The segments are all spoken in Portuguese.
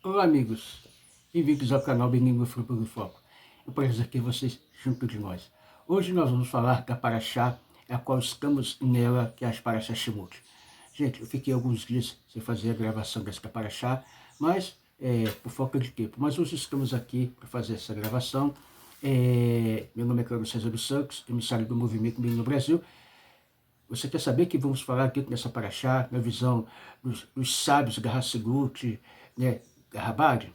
Olá, amigos, bem-vindos ao canal Benigno Fruto do Foco. É um prazer ter vocês junto de nós. Hoje nós vamos falar da Paraxá, a qual estamos nela, que é as Paraxá Shemot. Gente, eu fiquei alguns dias sem fazer a gravação desta Paraxá, mas por falta de tempo. Mas hoje estamos aqui para fazer essa gravação. Meu nome é Carlos César dos Santos, emissário do Movimento Benigno Brasil. Você quer saber que vamos falar dentro dessa Paraxá, na visão dos sábios da Hassegut, né, da Rabad?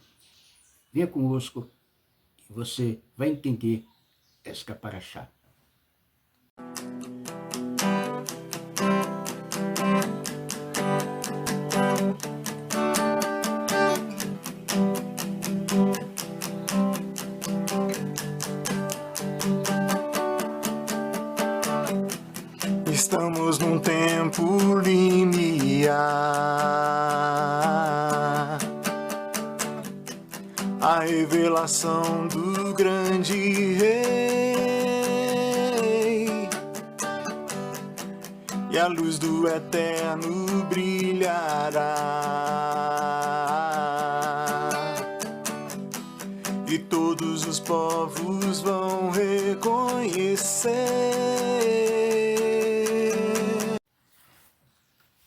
Venha conosco e você vai entender esta paraxá. Estamos num tempo limiar, a revelação do grande rei, e a luz do eterno brilhará, e todos os povos vão reconhecer.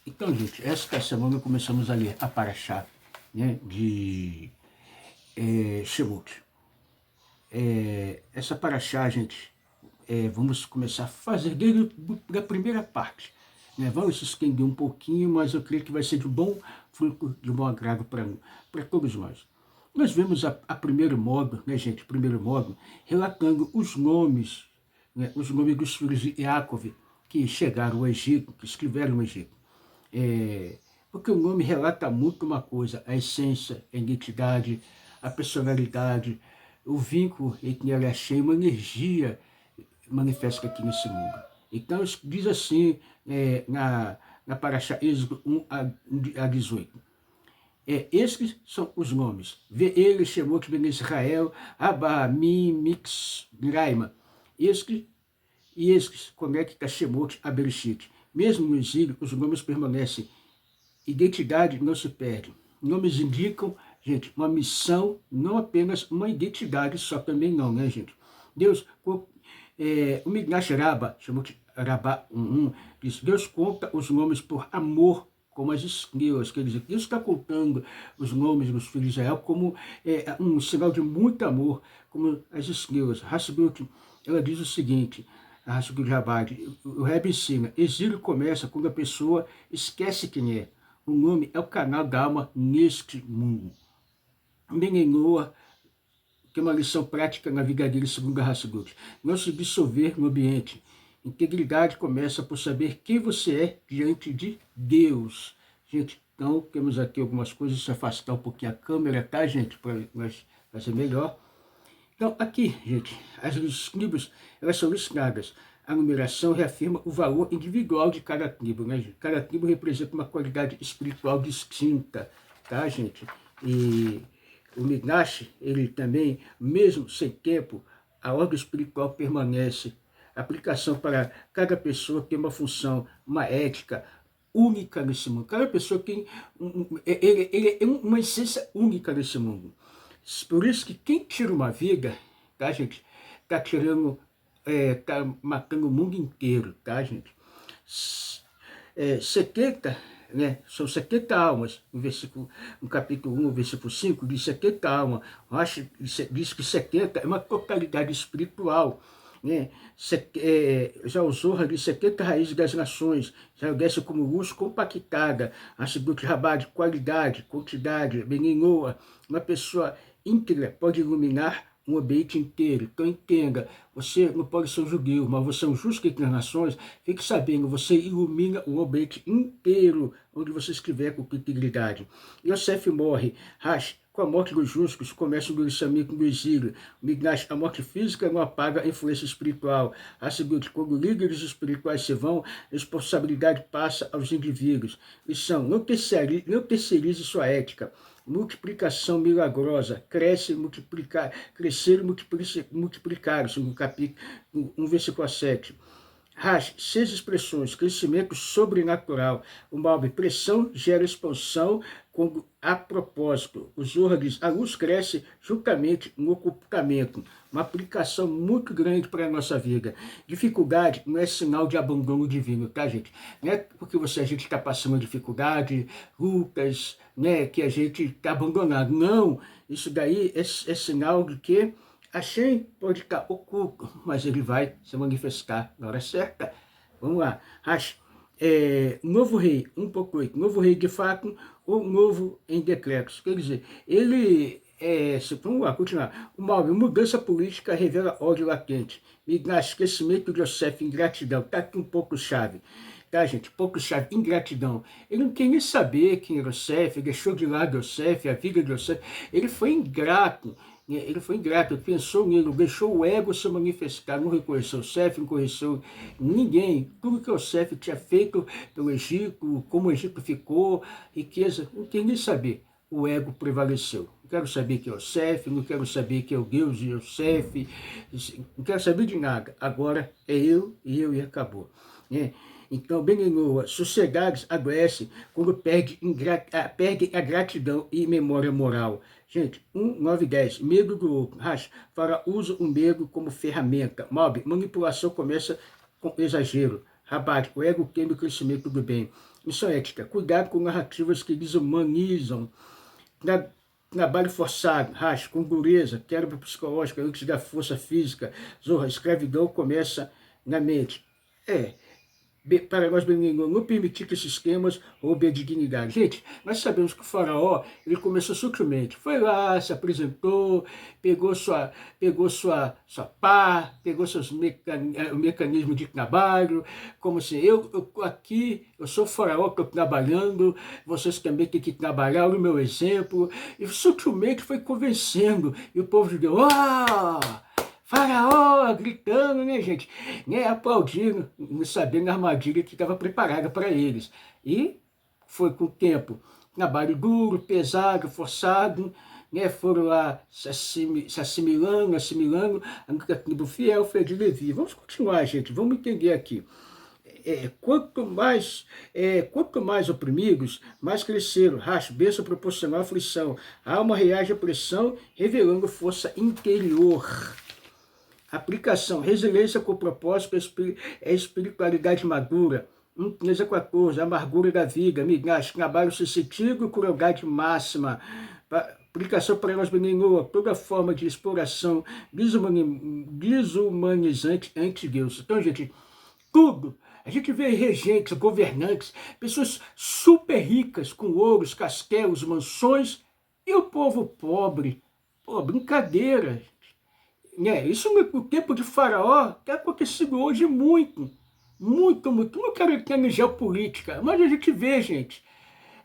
Então, gente, esta semana começamos a ler a paraxá, né, de Shemot. Essa paraxá, gente, vamos começar a fazer dele da primeira parte. Né? Vamos se estender um pouquinho, mas eu creio que vai ser de bom fruto, de bom agrado para todos nós. Nós vemos a primeiro modo, né, gente, primeiro modo, relatando os nomes, né, os nomes dos filhos de Yaakov, que chegaram ao Egito, que escreveram no Egito. Porque o nome relata muito uma coisa, a essência, a identidade, a personalidade, o vínculo entre ela e Hashem, uma energia manifesta aqui nesse mundo. Então, diz assim, na Paraxá Êxodo 1 a 18. Esses são os nomes. Vê ele, Shemot ben Israel, Abba, Mim, Mix, Graima. Esses e esses conecta Shemot a Bereshit. Mesmo no exílio, os nomes permanecem. Identidade não se perde. Nomes indicam, gente, uma missão, não apenas uma identidade só também não, né, gente? Deus, o Midrash Rabba, Shemot Rabá 1.1, diz, Deus conta os nomes por amor, como as estrelas, quer dizer, Deus está contando os nomes dos filhos de Israel como um sinal de muito amor, como as estrelas. Hassegut, ela diz o seguinte, a Hassegut Rabad, o Rebbe ensina, exílio começa quando a pessoa esquece quem é. O nome é o canal da alma neste mundo. Menenoa, que é uma lição prática na vida dele, segundo a Hassegut. Não se dissolver no ambiente. Integridade começa por saber quem você é diante de Deus. Gente, então temos aqui algumas coisas, se afastar um pouquinho a câmera, tá, gente? Para fazer melhor. Então, aqui, gente, as tribos, elas são listadas. A numeração reafirma o valor individual de cada tribo, né, gente? Cada tribo representa uma qualidade espiritual distinta, tá, gente? E o Midrash, ele também, mesmo sem tempo, a ordem espiritual permanece. A aplicação para cada pessoa tem uma função, uma ética única nesse mundo. Cada pessoa tem ele é uma essência única nesse mundo. Por isso que quem tira uma vida, tá, gente, tá tirando, tá matando o mundo inteiro, tá, gente? 70, né, são 70 almas, no capítulo 1, versículo 5, diz 70 almas. Rashi diz que 70 é uma totalidade espiritual. Né? Já o Zohar diz 70 raízes das nações, já desce como luz compactada, a Hassegut Rabá, qualidade, quantidade, beninoa. Uma pessoa íntegra pode iluminar um ambiente inteiro. Então entenda, você não pode ser um judeu, mas você é um justo entre as nações, fique sabendo, você ilumina o ambiente inteiro onde você estiver com integridade. Yosef morre, com a morte dos justos, começa o endurecimento do exílio. Midrash, a morte física não apaga a influência espiritual. A seguinte, quando líderes espirituais se vão, a responsabilidade passa aos indivíduos. Lição, não terceirize sua ética. Multiplicação milagrosa, crescer e multiplicar, no capítulo 1, versículo 7. 6 expressões, crescimento sobrenatural. Uma pressão gera expansão quando, a propósito, os ordes, a luz cresce juntamente no ocultamento. Uma aplicação muito grande para a nossa vida. Dificuldade não é sinal de abandono divino, tá, gente? Não é porque a gente está passando dificuldade, lutas, né, que a gente está abandonado. Não, isso daí é sinal de que a Shem pode estar oculto, mas ele vai se manifestar na hora certa. Vamos lá. Novo rei, 1:8. Novo rei de fato ou novo em decretos. Quer dizer, ele, vamos lá, continuar. O mal, mudança política revela ódio latente. Esquecimento de Yosef, ingratidão. Tá aqui um pouco chave. Tá, gente? Pouco chave, ingratidão. Ele não quer nem saber quem era Yosef, deixou de lado Yosef, a vida de Yosef. Ele foi ingrato. Ele foi ingrato, pensou nele, deixou o ego se manifestar, não reconheceu o Yosef, não reconheceu ninguém. Tudo que o Yosef tinha feito pelo Egito, como o Egito ficou, riqueza, não quer nem saber. O ego prevaleceu. Não quero saber que é o Yosef, não quero saber que é o Deus de Yosef, não quero saber de nada. Agora é eu e acabou. Então, Beninoa, sociedades adoecem quando perde a gratidão e memória moral. Gente, 1, 9, 10, medo do outro. Fara usa o medo como ferramenta. Mob, manipulação começa com exagero. Rabat, o ego queima o crescimento do bem. Missão ética, cuidado com narrativas que desumanizam. Trabalho forçado, com dureza, quebra psicológica antes da força física. Zorra, escravidão começa na mente. Para nós, não permitir que esses esquemas roubem a dignidade. Gente, nós sabemos que o faraó, ele começou sutilmente. Foi lá, se apresentou, pegou sua pá, pegou o mecanismo de trabalho, como assim, eu aqui, eu sou o faraó que estou trabalhando, vocês também têm que trabalhar no meu exemplo. E sutilmente foi convencendo. E o povo judeu, Faraó, gritando, né, gente? Aplaudindo, não sabendo a armadilha que estava preparada para eles. E foi com o tempo. Trabalho duro, pesado, forçado, foram lá se assimilando, a tribo fiel foi a de Levi. Vamos continuar, gente, vamos entender aqui. Quanto mais oprimidos, mais cresceram. Bênção proporcional à aflição. A alma reage à pressão, revelando força interior. Aplicação, resiliência com propósito é espiritualidade madura. 13:14, amargura da vida, migas, trabalho sensitivo e crueldade máxima. Aplicação para nós, menino, toda forma de exploração desumanizante anti-Deus. Então, gente, tudo. A gente vê regentes, governantes, pessoas super ricas, com ouros, castelos, mansões, e o povo pobre. Pô, brincadeira. Isso no tempo de Faraó tem acontecido hoje muito. Não quero entrar em geopolítica, mas a gente vê, gente.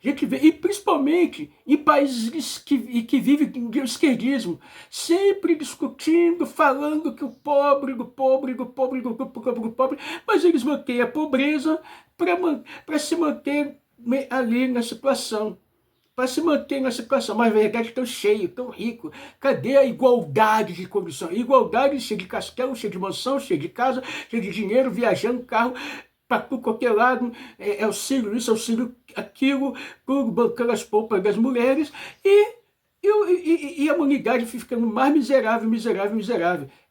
A gente vê, e principalmente em países que vivem de esquerdismo, sempre discutindo, falando que o pobre, mas eles mantêm a pobreza para se manter ali na situação. Para se manter na situação, mas na verdade tão cheio, tão rico. Cadê a igualdade de condição? Igualdade cheia de castelo, cheia de mansão, cheia de casa, cheia de dinheiro, viajando, carro, para qualquer lado, auxílio isso, auxílio aquilo, tudo bancando as poupas das mulheres, e a humanidade ficando mais miserável.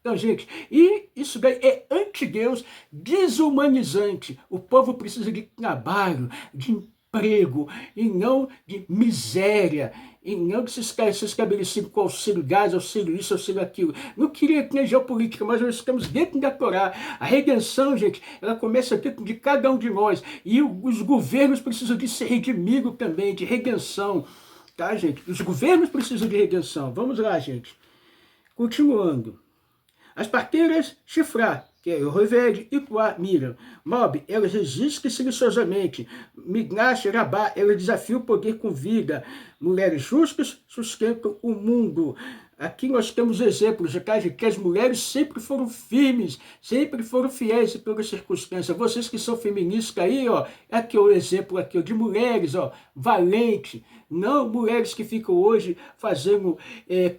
Então, gente, e isso daí é anti-Deus, desumanizante. O povo precisa de trabalho, de emprego, e não de miséria, e não de se estabelecido com auxílio gás, auxílio isso, auxílio aquilo. Não queria ter geopolítica, mas nós estamos dentro da Torá. A redenção, gente, ela começa dentro de cada um de nós, e os governos precisam de ser redimidos também, de redenção, tá, gente? Os governos precisam de redenção. Vamos lá, gente. Continuando. As parteiras chifrar, que é o Revede e Kuá miram. Mob, elas resistem silenciosamente. Mignash, Rabá, elas desafiam o poder com vida. Mulheres justas sustentam o mundo. Aqui nós temos exemplos, tá, gente, que as mulheres sempre foram firmes, sempre foram fiéis em todas as circunstâncias. Vocês que são feministas aí, aqui é o exemplo aqui, de mulheres, valente. Não mulheres que ficam hoje fazendo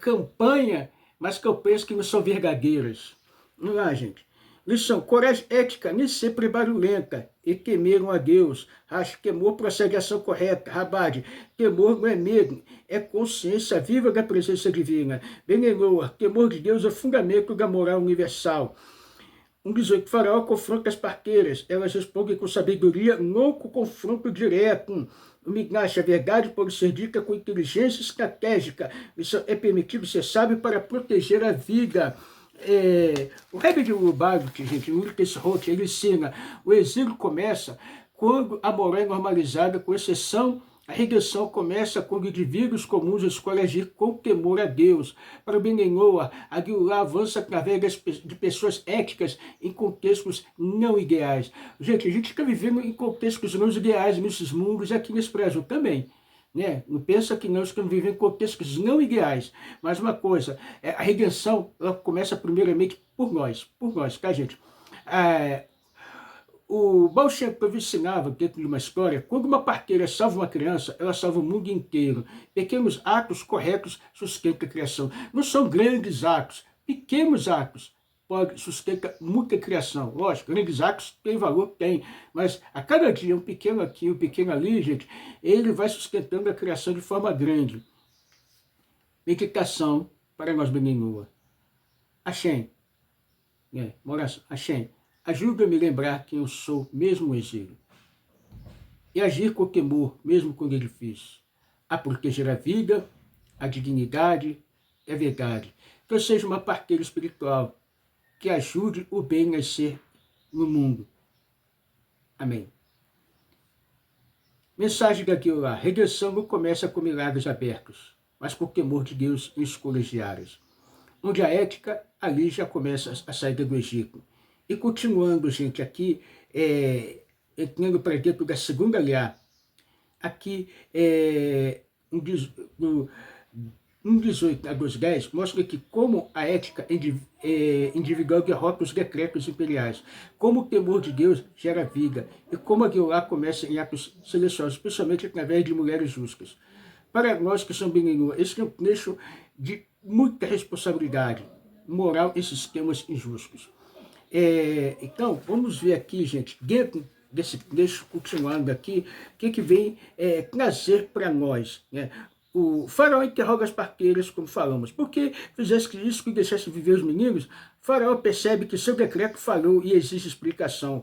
campanha, mas campanhas que não são verdadeiras. Vamos lá, gente. Lição: coragem ética nem sempre barulhenta, e temeram a Deus. Temor procede a ação correta. Rabade: temor não é medo, é consciência viva da presença divina. Benenoa: temor de Deus é o fundamento da moral universal. 1,18. Faraó confronta as parteiras. Elas respondem com sabedoria, não com confronto direto. O Mignash: a verdade pode ser dita com inteligência estratégica. Isso é permitido ser sábio para proteger a vida. O Rebbe de Lubavitch, gente, o Ulrich Roth, ele ensina: o exílio começa quando a moral é normalizada, com exceção, a regressão começa quando indivíduos comuns escolhem agir com temor a Deus. Para o Benenoa, a Guilá avança através de pessoas éticas em contextos não ideais. Gente, a gente está vivendo em contextos não ideais nesses mundos aqui nesse Brasil também. Né? Não pensa que nós estamos vivendo em contextos não ideais. Mas uma coisa, a redenção ela começa primeiramente por nós, tá, gente? O Baal Shem Tov ensinava, dentro de uma história, quando uma parteira salva uma criança, ela salva o mundo inteiro. Pequenos atos corretos sustentam a criação. Não são grandes atos, pequenos atos podem sustentar muita criação. Lógico, grandes atos têm valor, tem, mas a cada dia, um pequeno aqui, um pequeno ali, gente, ele vai sustentando a criação de forma grande. Meditação para nós, Beninoa. Hashem, oração, Hashem, ajuda-me a lembrar quem eu sou, mesmo no exílio. E agir com temor, mesmo quando é difícil. A proteger a vida, a dignidade e a verdade. Que eu seja uma parteira espiritual que ajude o bem a nascer no mundo. Amém. Mensagem da Guilá: redenção não começa com milagres abertos, mas com o temor de Deus em escolhas diárias. Onde a ética, ali já começa a saída do Egito. E continuando, gente, aqui, entrando para dentro da segunda liá, aqui, no 1,18 a 2,10, mostra que como a ética individual derrota os decretos imperiais, como o temor de Deus gera vida, e como a Guilá começa em atos silenciosos, especialmente através de mulheres justas. Para nós que somos Beninoa, esse é um trecho de muita responsabilidade moral em sistemas injustos. Então, vamos ver aqui, gente, dentro desse trecho, continuando aqui, o que vem trazer para nós, né? O faraó interroga as parteiras, como falamos. Por que fizeste isso que deixaste viver os meninos? O faraó percebe que seu decreto falhou e exige explicação.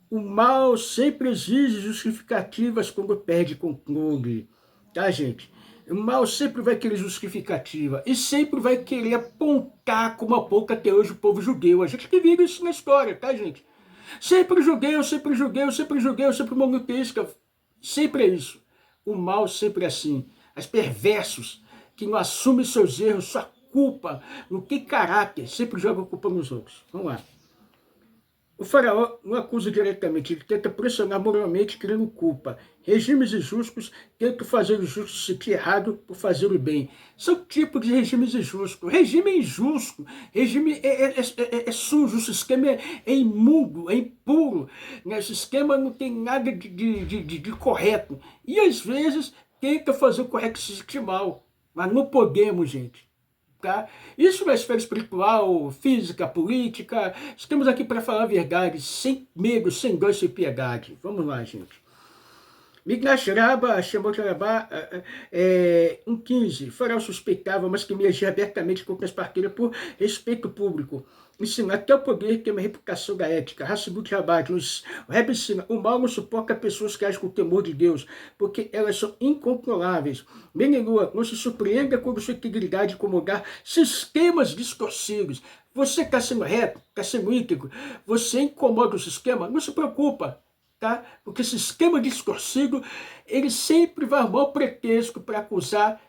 O mal sempre exige justificativas quando perde controle. Tá, gente? O mal sempre vai querer justificativa e sempre vai querer apontar como aponta até hoje o povo judeu. A gente que vive isso na história, tá, gente? Sempre judeu, sempre judeu, sempre judeu, sempre monoteísta. Sempre é isso. O mal sempre é assim. Os perversos que não assumem seus erros, sua culpa, não tem caráter, sempre jogam a culpa nos outros. Vamos lá. O faraó não acusa diretamente, ele tenta pressionar moralmente, criando culpa. Regimes injustos tentam fazer o justo se sentir errado por fazer o bem. São tipos de regimes injustos. Regime é injusto, regime é sujo, o sistema é imundo, é impuro. O sistema não tem nada de correto. E às vezes tenta fazer o correto se sentir mal. Mas não podemos, gente. Tá? Isso na esfera espiritual, física, política. Estamos aqui para falar a verdade, sem medo, sem dor, sem piedade. Vamos lá, gente. Mignash Rabba, Shemot Rabba, 1,15. Faraó suspeitava, mas que me agia abertamente contra as parteiras por respeito público. Ensina, até o poder tem uma reputação da ética. Hassidut Rabat, o Rebbe ensina, o mal não suporta pessoas que agem com o temor de Deus, porque elas são incontroláveis. Benelua, não se surpreenda quando sua integridade incomodar sistemas distorcidos. Você está sendo reto, está sendo íntegro, você incomoda o sistema, não se preocupa. Tá? Porque esse sistema distorcido, ele sempre vai arrumar um pretexto para acusar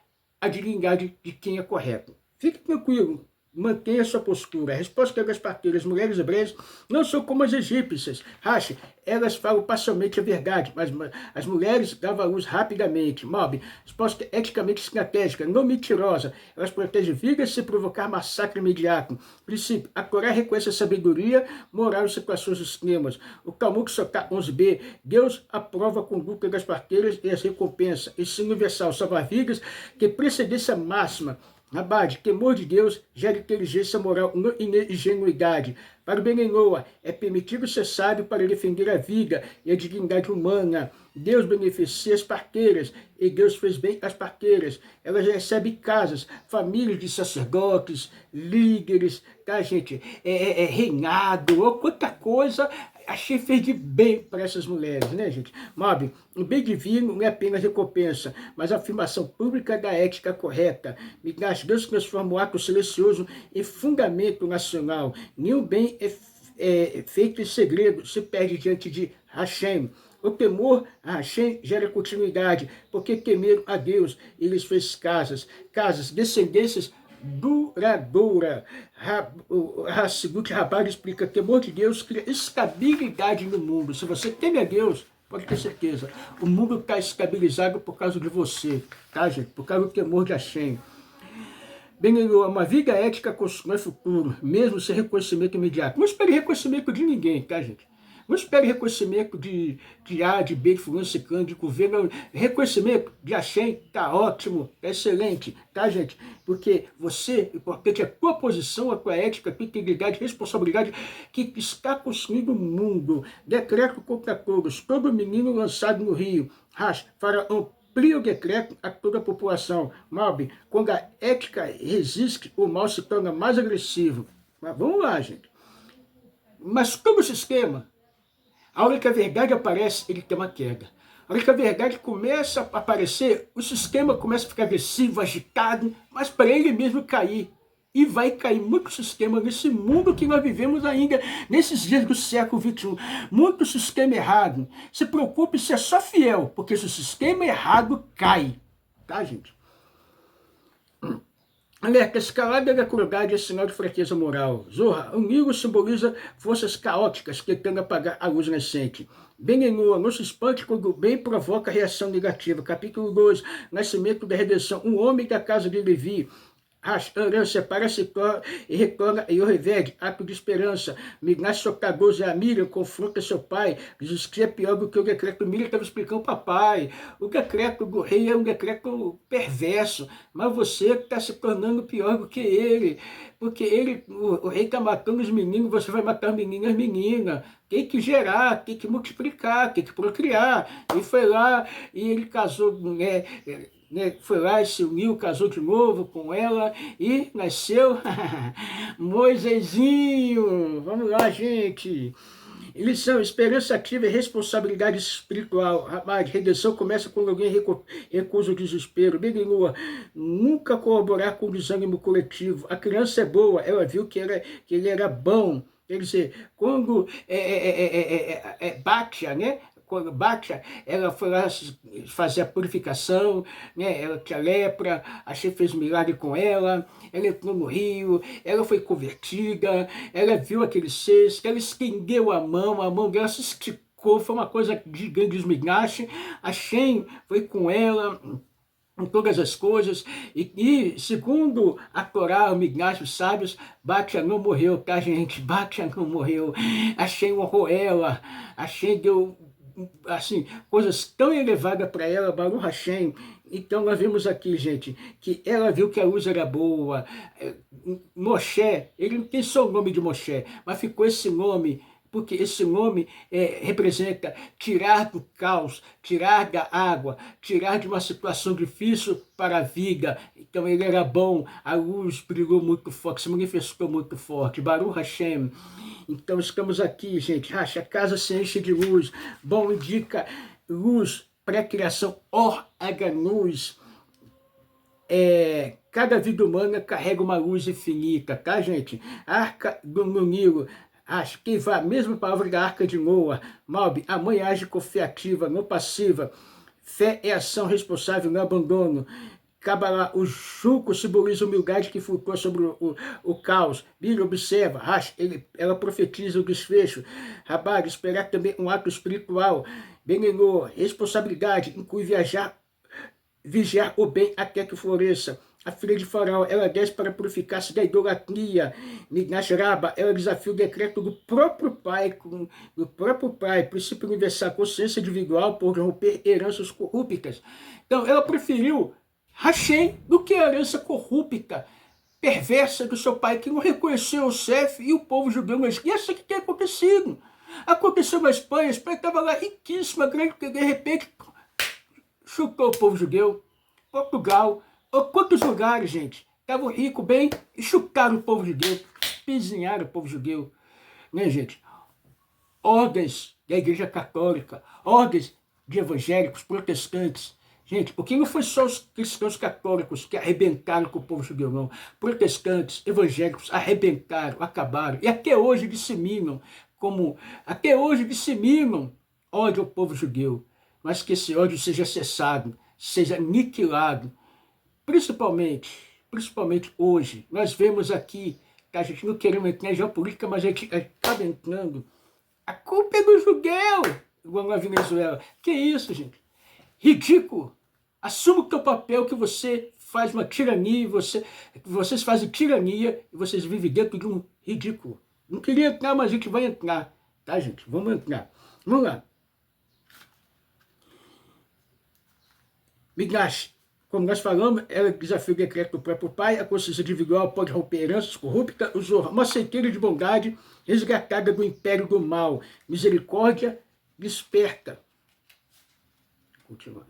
a divindade de quem é correto. Fique tranquilo. Mantenha sua postura. A resposta das parteiras, mulheres hebreias, não são como as egípcias. Rashi, elas falam parcialmente a verdade, mas as mulheres davam a luz rapidamente. Mob, resposta eticamente estratégica, não mentirosa. Elas protegem vidas sem provocar massacre imediato. Princípio, a Torá reconhece a sabedoria moral em situações extremas. O Talmud Sotá 11b, Deus aprova a conduta das parteiras e as recompensa. Ensino universal, salvar vidas, que precedência máxima. Abade, temor de Deus gera inteligência moral e ingenuidade. Para o Benenoa, é permitido ser sábio para defender a vida e a dignidade humana. Deus beneficia as parteiras, e Deus fez bem às parteiras. Elas recebem casas, famílias de sacerdotes, líderes, tá, gente? Reinado, ou quanta coisa achei fez de bem para essas mulheres, né, gente? Mob, o bem divino não é apenas recompensa, mas a afirmação pública da ética correta. Deus transforma o ato silencioso em fundamento nacional. Nenhum bem é feito em segredo, se perde diante de Hashem. O temor a Hashem gera continuidade, porque temeram a Deus, e lhes fez casas, descendências duradoura. Hassigut Rabbah explica: temor de Deus cria estabilidade no mundo. Se você teme a Deus, pode ter certeza, o mundo está estabilizado por causa de você, tá, gente? Por causa do temor de Hashem. Uma vida ética constrói futuro, mesmo sem reconhecimento imediato. Não espere reconhecimento de ninguém, tá, gente? Não espere reconhecimento de A, de B, de fulano, ciclano, de governo. Reconhecimento de Hashem tá ótimo, tá excelente, tá, gente? Porque você, importante, a tua posição, a tua ética, a tua integridade, responsabilidade, que está construindo o mundo. Decreto contra todos, todo menino lançado no rio. Faraó amplia o decreto a toda a população. Mob, quando a ética resiste, o mal se torna mais agressivo. Mas vamos lá, gente. Mas todo o sistema, a hora que a verdade aparece, ele tem uma queda. A hora que a verdade começa a aparecer, o sistema começa a ficar agressivo, agitado, mas para ele mesmo cair. E vai cair muito sistema nesse mundo que nós vivemos ainda, nesses dias do século XXI. Muito sistema errado. Se preocupe se é só fiel, porque se o sistema errado cai. Tá, gente? Alerta, escalada da crueldade é sinal de fraqueza moral. Zorra, o Nilo simboliza forças caóticas que tentam apagar a luz nascente. Benenua, não se espante quando o bem provoca reação negativa. Capítulo 2, nascimento da redenção. Um homem da casa de Levi. Aran separa-se e retorna e o revede, ato de esperança. Mignash Socagoz e a Miriam confronta seu pai, diz que é pior do que o decreto. Miriam estava explicando para o papai. O decreto do rei é um decreto perverso, mas você está se tornando pior do que ele, porque ele, o rei está matando os meninos, você vai matar os meninos e as meninas. Tem que gerar, tem que multiplicar, tem que procriar. E foi lá e ele casou, foi lá e se uniu, casou de novo com ela e nasceu Moisésinho. Vamos lá, gente. Lição: esperança ativa e responsabilidade espiritual. Rapaz, redenção começa quando alguém recusa o desespero. Benenua, nunca colaborar com o desânimo coletivo. A criança é boa, ela viu que ele era bom. Quer dizer, quando Bátia, né? Quando Bátia, ela foi lá fazer a purificação, né? Ela tinha lepra, a chefe fez milagre com ela entrou no rio, ela foi convertida, ela viu aquele cesto, ela estendeu a mão dela se esticou, foi uma coisa gigante de esmigache, a Shem foi com ela em todas as coisas, e segundo a Torá, o Mignash, os sábios, Bátia não morreu, tá, gente? Bátia não morreu, a Shem honrou ela, a Shem deu assim, coisas tão elevadas para ela, Baruch Hashem. Então nós vemos aqui, gente, que ela viu que a luz era boa. Moshe, ele não tem só o nome de Moshe, mas ficou esse nome, porque esse nome representa tirar do caos, tirar da água, tirar de uma situação difícil para a vida. Então ele era bom, a luz brilhou muito forte, se manifestou muito forte. Baruch Hashem. Então estamos aqui, gente. A casa se enche de luz. Bom, indica luz, pré-criação, órgãos. Cada vida humana carrega uma luz infinita, tá, gente? Arca do Nilo. Acho que vai a mesma palavra da Arca de Noa. Mob, a mãe age com fé ativa, não passiva. Fé é ação responsável, não abandono. Kabbalah, o juco simboliza a humildade que flutua sobre o caos. Bíblia observa, ela profetiza o desfecho. Rabar, esperar também um ato espiritual. Benenor, responsabilidade, inclui vigiar o bem até que floresça. A filha de Faraó, ela desce para purificar-se da idolatria. Mignash Rabba, ela desafia o decreto do próprio pai, princípio universal, consciência individual por romper heranças corruptas. Então, ela preferiu Hashem do que a herança corrupta, perversa do seu pai, que não reconheceu o chefe e o povo judeu. Mas isso que tem acontecido. Aconteceu na Espanha, a Espanha estava lá riquíssima, grande, que de repente chutou o povo judeu. Portugal, quantos lugares, gente, estavam ricos bem e chutaram o povo judeu, pizinharam o povo judeu, né, gente? Ordens da Igreja Católica, ordens de evangélicos, protestantes. Gente, porque não foi só os cristãos católicos que arrebentaram com o povo judeu, não. Protestantes, evangélicos arrebentaram, acabaram. E até hoje disseminam, ódio ao povo judeu. Mas que esse ódio seja cessado, seja aniquilado. Principalmente hoje, nós vemos aqui, que a gente não queremos entrar em geopolítica, mas a gente acaba entrando. A culpa é do judeu, igual na Venezuela. Que isso, gente? Ridículo. Assuma o teu papel, que você faz uma tirania, vocês fazem tirania e vocês vivem dentro de um ridículo. Não queria entrar, mas a gente vai entrar. Tá, gente? Vamos entrar. Vamos lá. Migash, como nós falamos, ela desafia o decreto do próprio pai, a consciência individual pode romper heranças corruptas, usou uma sequeira de bondade resgatada do império do mal. Misericórdia desperta. Continuando.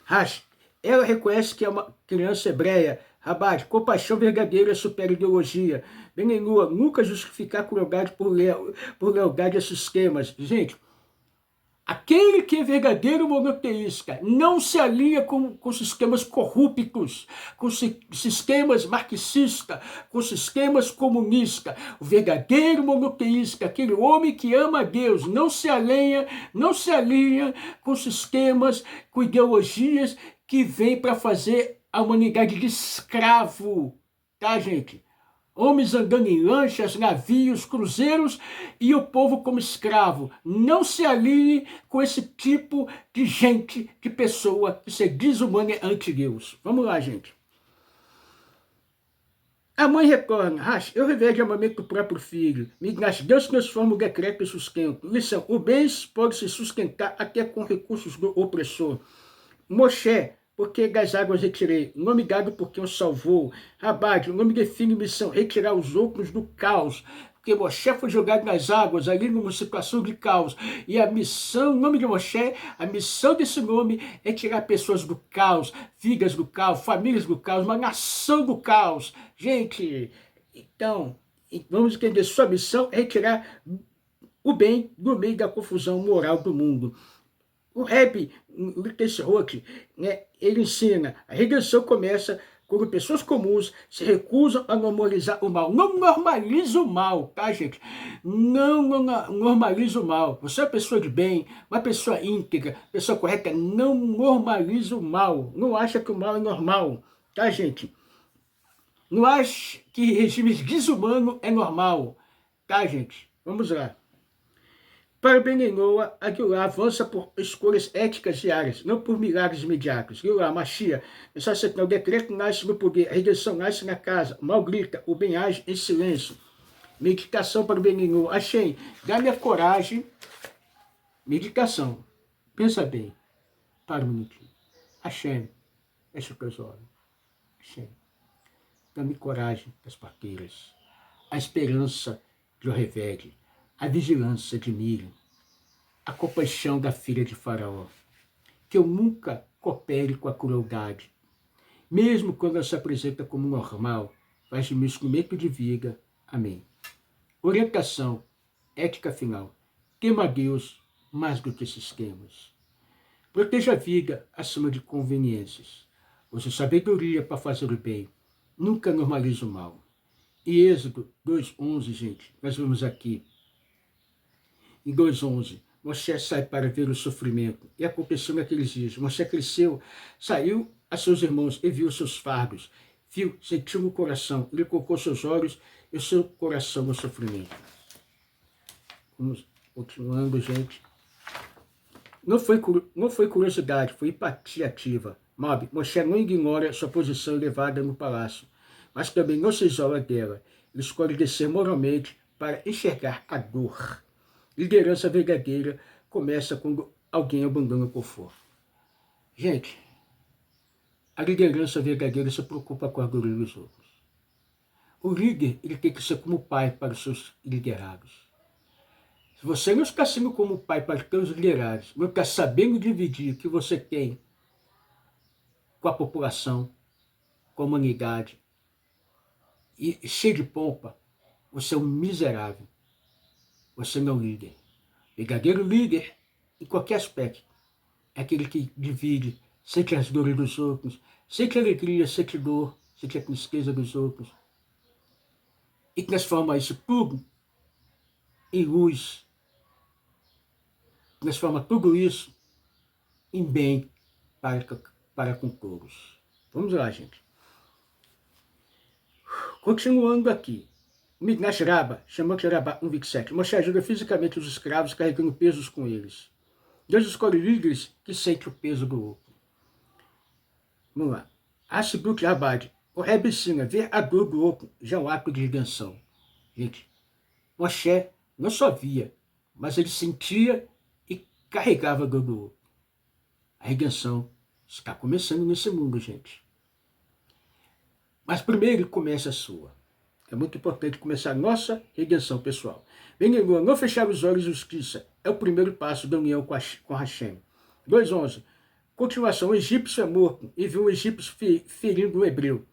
Rash, ela reconhece que é uma criança hebreia. Rabad, compaixão verdadeira supera ideologia. Benenua, nunca justificar crueldade por lealdade a sistemas. Gente, aquele que é verdadeiro monoteísta não se alinha com sistemas corruptos, com sistemas marxistas, com sistemas comunistas. O verdadeiro monoteísta, aquele homem que ama a Deus, não se alinha com sistemas, com ideologias que vêm para fazer a humanidade de escravo. Tá, gente? Homens andando em lanchas, navios, cruzeiros e o povo como escravo. Não se alinhe com esse tipo de gente, de pessoa que se desumana ante Deus. Vamos lá, gente. A mãe retorna. Eu revejo o amamento do próprio filho. Deus transforma o decreto em sustento. Lição. O bem pode se sustentar até com recursos do opressor. Moshe, porque das águas retirei, o nome dado porque o salvou. Rabad, o nome define missão, retirar os outros do caos. Porque Moshe foi jogado nas águas, ali numa situação de caos. E a missão, o nome de Moshe, a missão desse nome é tirar pessoas do caos, vidas do caos, famílias do caos, uma nação do caos. Gente, então, vamos entender, sua missão é retirar o bem do meio da confusão moral do mundo. O Rebbe, Lutershot, né, ele ensina, a redenção começa quando pessoas comuns se recusam a normalizar o mal. Não normaliza o mal, tá, gente? Não normaliza o mal. Você é uma pessoa de bem, uma pessoa íntegra, pessoa correta, não normaliza o mal. Não acha que o mal é normal, tá, gente? Não acha que regimes desumanos é normal, tá, gente? Vamos lá. Para Benenoa, Aguilar avança por escolhas éticas diárias, não por milagres imediatos. Aguilar, Machia, o decreto nasce no poder, a redenção nasce na casa, o mal grita, o bem age em silêncio. Meditação para Benenoa. Hashem, dá-me a coragem. Meditação. Pensa bem. Para um minutinho. Hashem, fecha os teus olhos. Hashem, dá-me coragem das parteiras, a esperança de Orevede, a vigilância de Miriam, a compaixão da filha de Faraó, que eu nunca coopere com a crueldade, mesmo quando ela se apresenta como normal, faz de mim instrumento de vida. Amém. Orientação, ética final, tema a Deus mais do que sistemas. Proteja a vida acima de conveniências. Use sabedoria para fazer o bem, nunca normalize o mal. E Êxodo 2:11, gente, nós vemos aqui, em 2:11, Moshe sai para ver o sofrimento. E aconteceu naqueles dias. Moshe cresceu, saiu a seus irmãos e viu seus fardos. Viu, sentiu no coração. Ele colocou seus olhos e o seu coração no sofrimento. Vamos continuando, gente. Não foi curiosidade, foi empatia ativa. Moshe não ignora sua posição elevada no palácio, mas também não se isola dela. Ele escolhe descer moralmente para enxergar a dor. Liderança verdadeira começa quando alguém abandona o conforto. Gente, A liderança verdadeira se preocupa com a glória dos outros. O líder, ele tem que ser como pai para os seus liderados. Se você não está sendo como pai para os seus liderados, não está sabendo dividir o que você tem com a população, com a humanidade, e cheio de pompa, você é um miserável. Você não é um líder. Verdadeiro líder, em qualquer aspecto, é aquele que divide, sente as dores dos outros, sente alegria, sente dor, sente a tristeza dos outros, e transforma isso tudo em luz, transforma tudo isso em bem para com todos. Vamos lá, gente. Continuando aqui. Midrash Rabbah, Shemot Rabbah 1:27. Moshe ajuda fisicamente os escravos carregando pesos com eles. Deus escolhe líderes que sentem o peso do outro. Vamos lá. Asibut Rabad. O Rebbe ensina, ver a dor do outro já é um ato de redenção. Gente, Moshe não só via, mas ele sentia e carregava a dor do outro. A redenção está começando nesse mundo, gente. Mas primeiro começa a sua. É muito importante começar a nossa redenção pessoal. Não fechar os olhos de justiça é o primeiro passo da união com Hashem. 2:11. Continuação, o egípcio é morto e viu um egípcio ferindo um hebreu.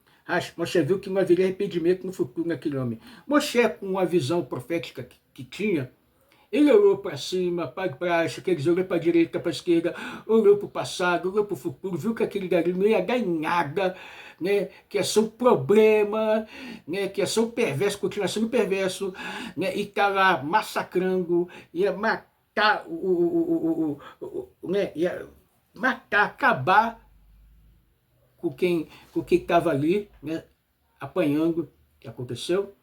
Moshe viu que não haveria arrependimento no futuro naquele homem. Moshe, com uma visão profética que tinha, ele olhou para cima, para baixo, quer dizer, olhou para a direita, para a esquerda, olhou para o passado, olhou para o futuro, viu que aquele dali não ia dar em nada, né? Que ia ser um problema, né? Que ia ser um perverso, continua sendo perverso, né? E está lá massacrando, ia matar, né? Ia matar, acabar com quem estava ali, né? Apanhando, o que aconteceu.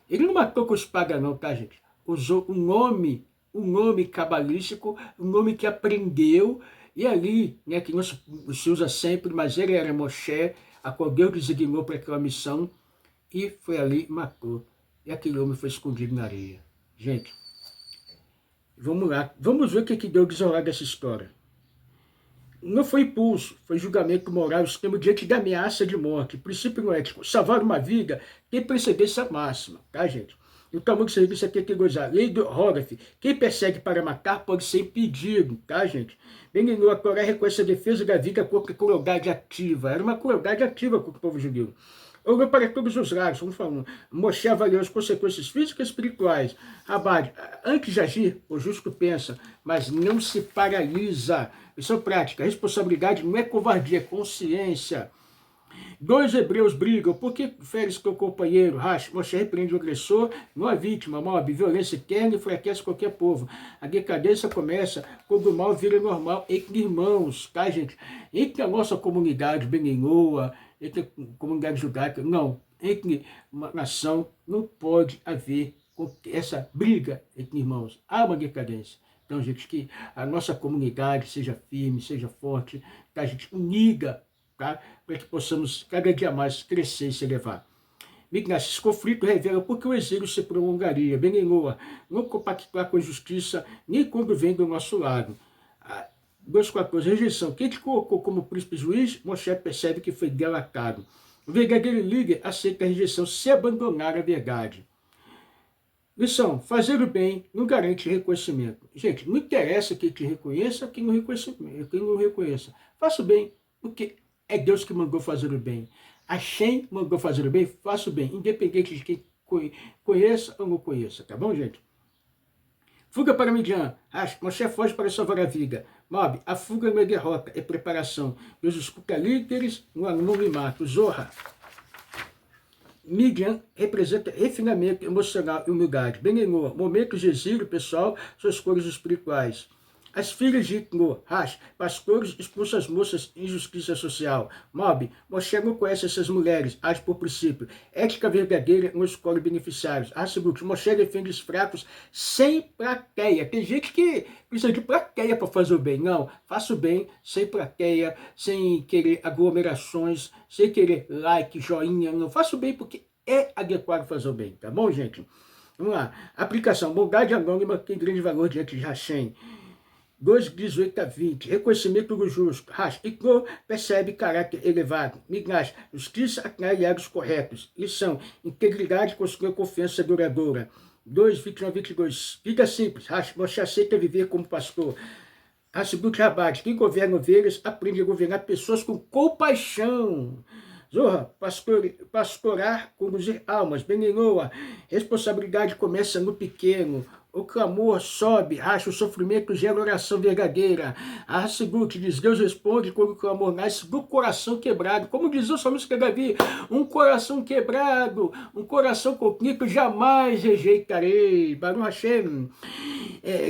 Ele não matou com espada não, tá, gente? Usou um nome cabalístico, um nome que aprendeu, e ali, né, que não se usa sempre, mas ele era Moshe, a qual Deus designou para aquela missão, e foi ali e matou. E aquele homem foi escondido na areia. Gente, vamos lá, vamos ver o que Deus diz ao lado dessa história. Não foi impulso, foi julgamento moral extremo diante da ameaça de morte. Princípio não ético. Salvar uma vida tem precedência máxima, tá, gente? O tamanho do serviço aqui é que gozar. Lei do Horef. Quem persegue para matar pode ser impedido, tá, gente? Bem, a Torá reconhece a defesa da vida contra a crueldade ativa. Era uma crueldade ativa contra o povo judeu. Olhou para todos os lados, vamos falando. Moshe avaliou as consequências físicas e espirituais. Rabad, antes de agir, o justo pensa, mas não se paralisa. Isso é prática. A responsabilidade não é covardia, é consciência. 2 hebreus brigam. Por que feres teu companheiro? Moshe repreende o agressor, não a vítima. Mob, violência eterna enfraquece qualquer povo. A decadência começa quando o mal vira normal entre irmãos, tá, gente? Entre a nossa comunidade beninoa, entre a comunidade judaica, não. Entre uma nação não pode haver essa briga entre irmãos. Há uma decadência. Então, gente, que a nossa comunidade seja firme, seja forte, que a gente unida, tá? Para que possamos cada dia mais crescer e se elevar. Esse conflito revela porque o exílio se prolongaria. Beninoa, não compactuar com a justiça, nem quando vem do nosso lado. 2:14, rejeição. Quem te colocou como príncipe juiz, Moshe percebe que foi delatado. O verdadeiro líder aceita a rejeição se abandonar a verdade. Lição, fazer o bem não garante reconhecimento. Gente, não interessa quem te reconheça, quem não reconheça. Faça o bem, porque é Deus que mandou fazer o bem. Hashem mandou fazer o bem, faça o bem, independente de quem conheça ou não conheça, tá bom, gente? Fuga para Midian. Moshe foge para salvar a vida. Mob, a fuga não é derrota, é preparação. Deus escuta líderes no anonimato. Zorra. Midian representa refinamento emocional e humildade. Beninoa, momentos de exílio pessoal, suas cores espirituais. As filhas de Itno, pastores expulsam as moças em justiça social. Mob, Moshe não conhece essas mulheres, age por princípio. Ética verdadeira não escolhe beneficiários. Seguinte, Moshe defende os fracos sem plateia. Tem gente que precisa de plateia para fazer o bem. Não, faça o bem sem plateia, sem querer aglomerações, sem querer like, joinha. Não, faça o bem porque é adequado fazer o bem, tá bom, gente? Vamos lá. Aplicação. Bondade anônima tem grande valor diante de Hashem. 2, 18 a 20, reconhecimento do justo. Icnô percebe caráter elevado. Mignash, justiça atrai atos corretos. Lição, integridade construi confiança duradoura. 2, 21 a 22, vida simples. Você aceita viver como pastor. Segundo Rabat, quem governa ovelhas aprende a governar pessoas com compaixão. Zorra, pastorar, conduzir almas. Beninoa, responsabilidade começa no pequeno. O clamor sobe, o sofrimento gera oração verdadeira. A Seguinte diz, Deus responde quando o clamor nasce do coração quebrado. Como diz o salmista Davi, um coração quebrado, um coração contrito jamais rejeitarei. Baruch Hashem.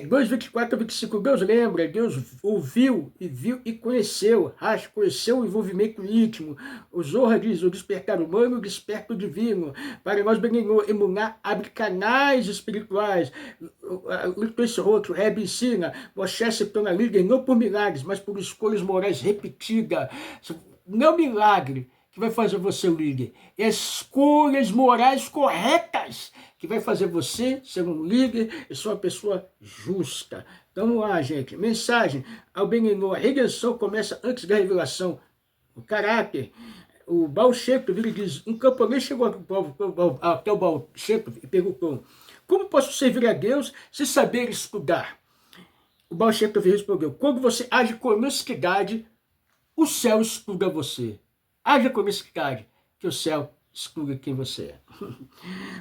2, 24 a 25, Deus lembra, Deus ouviu e viu e conheceu. Conheceu o envolvimento íntimo. O Zohar diz, o despertar humano, o desperto divino. Para nós, Benigno, emunar abre canais espirituais. Esse outro, Rebbe ensina, Moshe se torna líder não por milagres, mas por escolhas morais repetidas. Não milagre que vai fazer você líder, escolhas morais corretas que vai fazer você ser um líder e ser uma pessoa justa. Então vamos lá, gente. Mensagem ao Benigno, a redenção começa antes da revelação. O caráter. O Baal Shem Tov, ele diz, um camponês chegou até o Baal Shem Tov e perguntou, como posso servir a Deus se saber estudar? O Baal Shem Tov respondeu, quando você age com honestidade, o céu estuda você. Haja com honestidade, que o céu estuda quem você é. Vamos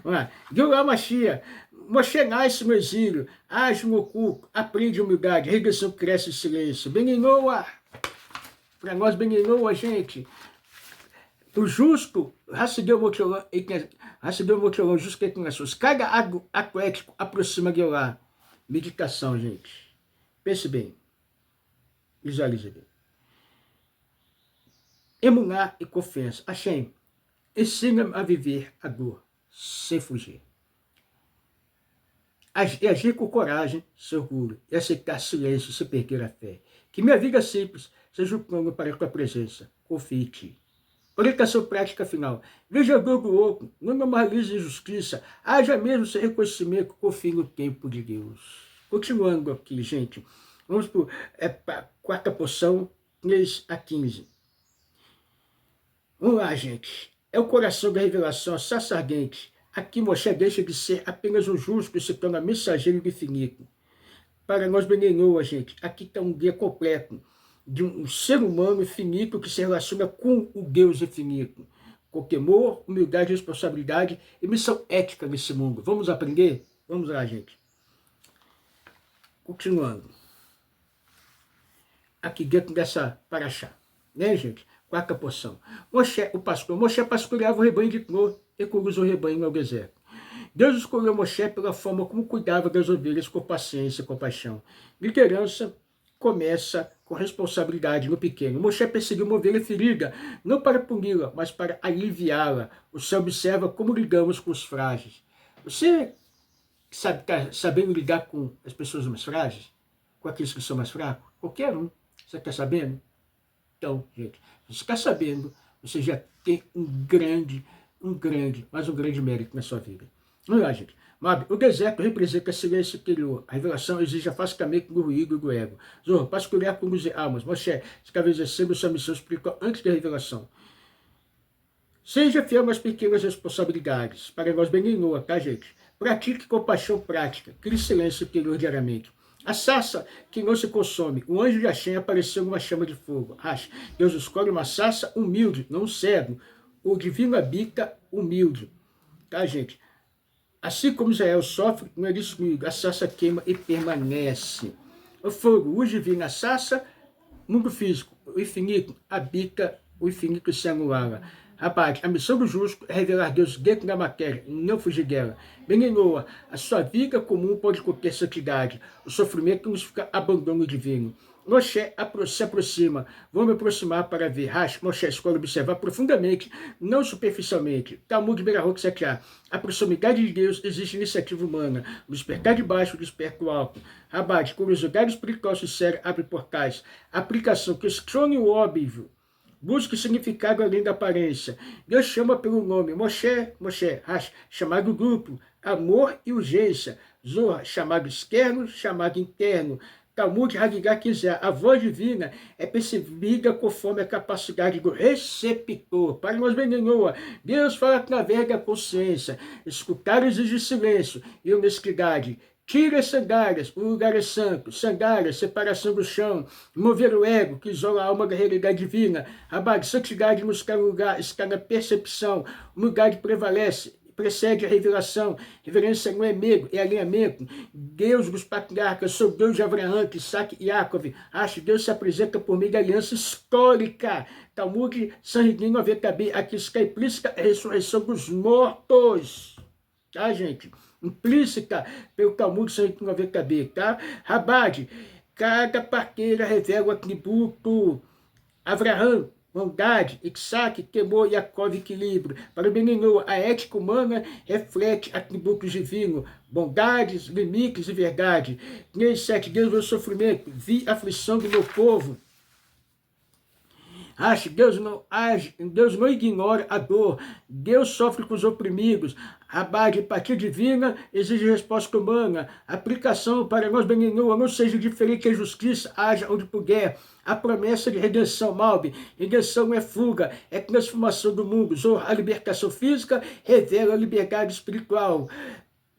lá. Gilgal Mashiach, Moshe nasce no exílio, age no oculto, aprende humildade, redenção cresce em silêncio. Beninoa, para nós Beninoa, gente, o justo, recebeu o motelão, justo que tem nas suas. Cada ato ético aproxima de lá. Meditação, gente. Pense bem. Visualize bem. Emunar e confiança. Hashem, ensina-me a viver a dor, sem fugir. Agir com coragem, sem orgulho, e aceitar silêncio, sem perder a fé. Que minha vida simples seja um plano para a tua presença. Confie em ti. Orientação prática final. Veja a dor do outro, não normalize injustiça, haja mesmo sem reconhecimento, confie no tempo de Deus. Continuando aqui, gente. Vamos para a quarta porção, 3 a 15. Vamos lá, gente. É o coração da revelação, a sarça ardente. Aqui Moshe deixa de ser apenas um justo e se torna mensageiro do infinito. Para nós, Beninoa, gente, aqui está um guia completo de um ser humano infinito que se relaciona com o Deus infinito. Com temor, humildade, responsabilidade e missão ética nesse mundo. Vamos aprender? Vamos lá, gente. Continuando. Aqui dentro dessa paraxá. Né, gente? Quarta porção. Moshe pastoreava o rebanho de Tro e conduz o rebanho ao deserto. Deus escolheu Moshe pela forma como cuidava das ovelhas com paciência e compaixão. Liderança começa com responsabilidade no pequeno. Moshe perseguiu uma ovelha ferida, não para puni-la, mas para aliviá-la. O céu observa como lidamos com os frágeis. Você sabe, está sabendo lidar com as pessoas mais frágeis? Com aqueles que são mais fracos? Qualquer um. Você está sabendo? Então, gente, se você está sabendo, você já tem um grande mérito na sua vida. Vamos lá, gente. O deserto representa silêncio interior. A revelação exige afastamento do ruído e do ego. Zorro, pastorear com luz e almas. Moshe estava exercendo sua missão espiritual antes da revelação. Seja fiel nas pequenas responsabilidades. Para nós, Beninoa, tá, gente? Pratique compaixão prática. Crie silêncio interior diariamente. A sarça que não se consome. O anjo de Hashem apareceu numa chama de fogo. Deus escolhe uma sarça humilde, não um cego. O divino habita humilde. Tá, gente? Assim como Israel sofre, não é isso comigo. A sarça queima e permanece. O fogo, luz divina, a sarça, mundo físico. O infinito habita, o infinito se anula. Rapaz, a missão do justo é revelar Deus dentro da matéria, não fugir dela. Beninoa, a sua vida comum pode conter santidade. O sofrimento não significa abandono divino. Moshe se aproxima. Vou me aproximar para ver. Moshe escolhe observar profundamente, não superficialmente. Talmud Berahot 7a. A proximidade de Deus exige iniciativa humana. O despertar de baixo, o despertar do alto. Rabat, curiosidade espiritual sincera abre portais. Aplicação, questione o óbvio. Busque significado além da aparência. Deus chama pelo nome. Moshe, chamado grupo. Amor e urgência. Zohar, chamado externo, chamado interno. Talmud Haggadah 15a. A voz divina é percebida conforme a capacidade do receptor. Para nós, Beninoa, Deus fala através da consciência. Escutar exige silêncio e honestidade. Tira as sandálias, o lugar é santo. Sandálias, separação do chão. Mover o ego, que isola a alma da realidade divina. Abade, santidade buscar lugar, está na percepção. O lugar que prevalece, precede a revelação. Reverência não é medo, é alinhamento. Deus dos patriarcas, sou Deus de Abraão, Isaac e Jacob. Acho que Deus se apresenta por meio da aliança histórica. Talmud Sanhedrin 90b. Aqui está implícita a ressurreição dos mortos. Tá, gente? Implícita pelo Talmud 190b, tá? Rabade, cada parteira revela o atributo. Abraão, bondade, Isaac, temor, Jacob, equilíbrio. Para o Beninu, a ética humana reflete atributos divinos, bondades, limites e verdade. 3:7, Deus vê o sofrimento, vi a aflição do meu povo. Ache, Deus não age, Deus não ignora a dor, Deus sofre com os oprimidos. Abade, empatia divina exige resposta humana. Aplicação para nós, Beninu, não seja diferente que a justiça haja onde puder. A promessa de redenção, Malbe. Redenção é fuga, é transformação do mundo. A libertação física revela a liberdade espiritual.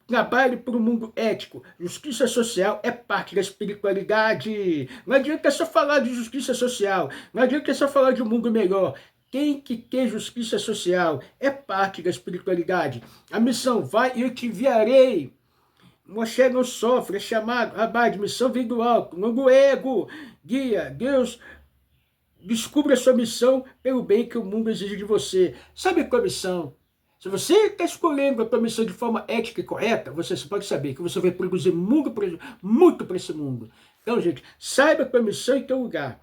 Trabalhe para o mundo ético. Justiça social é parte da espiritualidade. Não adianta só falar de justiça social. Não adianta só falar de um mundo melhor. Tem que ter justiça social. É parte da espiritualidade. A missão, vai e eu te enviarei. Moshe não sofre, é chamado. Rabade, missão vem do alto, não do ego. Guia, Deus, descubra a sua missão pelo bem que o mundo exige de você. Sabe qual é a missão? Se você está escolhendo a tua missão de forma ética e correta, você pode saber que você vai produzir muito para esse mundo. Então, gente, saiba a tua missão e teu lugar.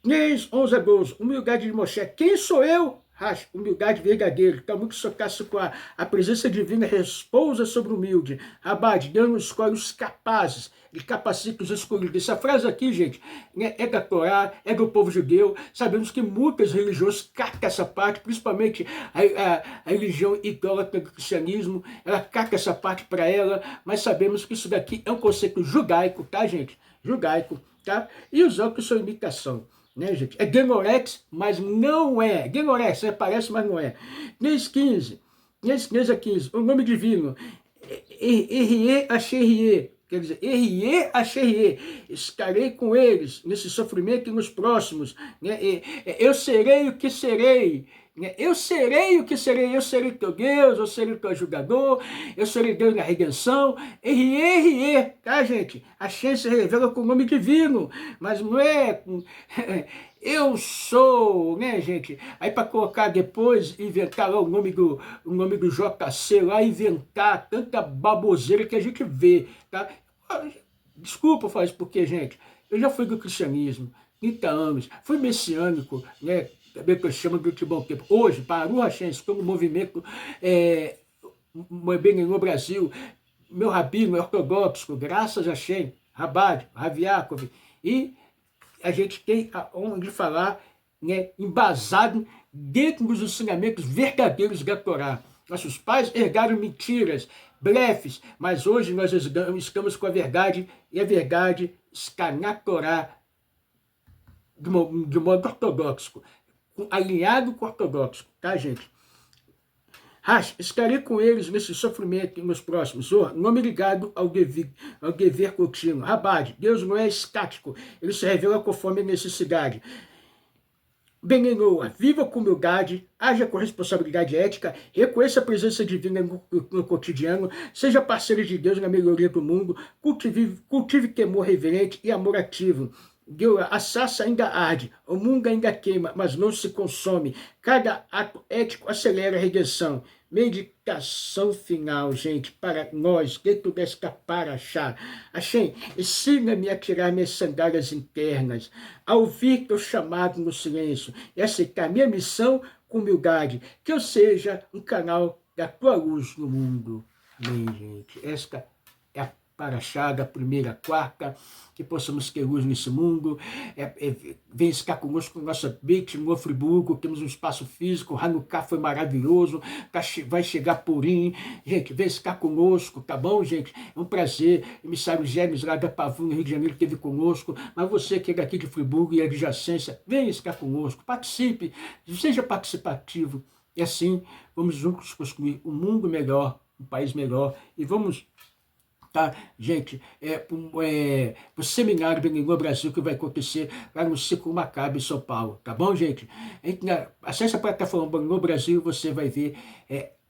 3:11-12, humildade de Moshe. Quem sou eu? Humildade verdadeira. Está muito socaço com a presença divina repousa sobre o humilde. Abade, Deus não escolhe os capazes, ele capacita os escolhidos. Essa frase aqui, gente, né, é da Torá, é do povo judeu. Sabemos que muitas religiões cacam essa parte, principalmente a religião idólatra do cristianismo, ela caca essa parte para ela, mas sabemos que isso daqui é um conceito judaico, tá, gente? Judaico, tá? E os outros são imitação. Né, gente? É Genorex, mas não é. Genorex, parece, mas não é. 3:15. 3:15. O nome divino. Erie Acherie. Quer dizer, Erie Acherie. Estarei com eles nesse sofrimento e nos próximos. Né? Eu serei o que serei. Eu serei o que serei, eu serei teu Deus, eu serei teu ajudador, eu serei Deus na redenção. Erie, tá, gente? A ciência revela com o nome divino, mas não é eu sou, né, gente? Aí para colocar depois, inventar lá o nome do JC, lá inventar tanta baboseira que a gente vê, tá? Desculpa falar isso porque, gente, eu já fui do cristianismo, 30 anos, fui messiânico, né? Também que eu chamo de bom tempo. Hoje, para o Hashem, como movimento no Brasil, meu rabino é ortodoxo, graças a Hashem, Rabad, Rav Yaakov, e a gente tem a honra de falar, né, embasado dentro dos ensinamentos verdadeiros da Torá. Nossos pais herdaram mentiras, blefes, mas hoje nós estamos com a verdade, e a verdade está na Torá de modo ortodoxo, alinhado com o ortodoxo, tá, gente? Estarei com eles nesse sofrimento e nos próximos. Nome ligado ao dever contínuo. Rabade, Deus não é estático, ele se revela conforme a necessidade. Beninoa, viva com humildade, haja com responsabilidade ética, reconheça a presença divina no cotidiano, seja parceiro de Deus na melhoria do mundo, cultive temor reverente e amor ativo. A sarça ainda arde, o mundo ainda queima, mas não se consome. Cada ato ético acelera a redenção. Meditação final, gente, para nós, dentro desta paraxá. Hashem, ensina-me a tirar minhas sandálias internas, a ouvir teu chamado no silêncio e aceitar minha missão com humildade. Que eu seja um canal da tua luz no mundo. Bem, gente, esta é a Paraxá, da primeira à quarta, que possamos ter luz nesse mundo. Vem estar conosco no nosso Beit no Friburgo, temos um espaço físico, Hanukkah foi maravilhoso, vai chegar Purim, gente, vem estar conosco, tá bom, gente? É um prazer, emissário Gêmeos lá da Pavuna, Rio de Janeiro, esteve conosco, mas você que é daqui de Friburgo e adjacência, vem estar conosco, participe, seja participativo, e assim vamos juntos construir um mundo melhor, um país melhor, e vamos, tá, gente, o seminário Benigno Brasil que vai acontecer lá no Ciclo Macabe em São Paulo, tá bom, gente? Acesse a plataforma Benigno Brasil, você vai ver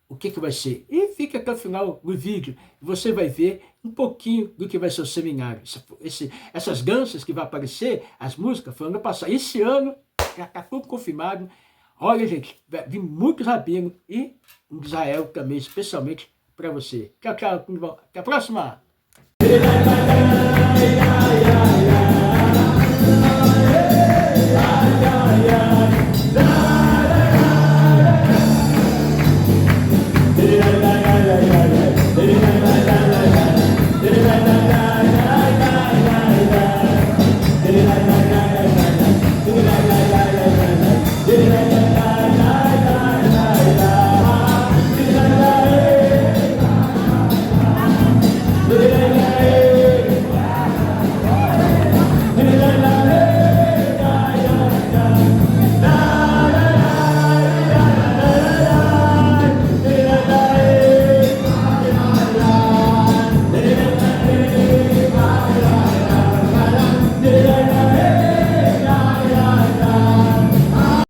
o que vai ser. E fique até o final do vídeo, você vai ver um pouquinho do que vai ser o seminário. Essas danças que vai aparecer, as músicas, foi ano passado. Esse ano, já está tudo confirmado. Olha, gente, vi muitos rabinos e em Israel também, especialmente para você. Tchau, tchau. Até a próxima.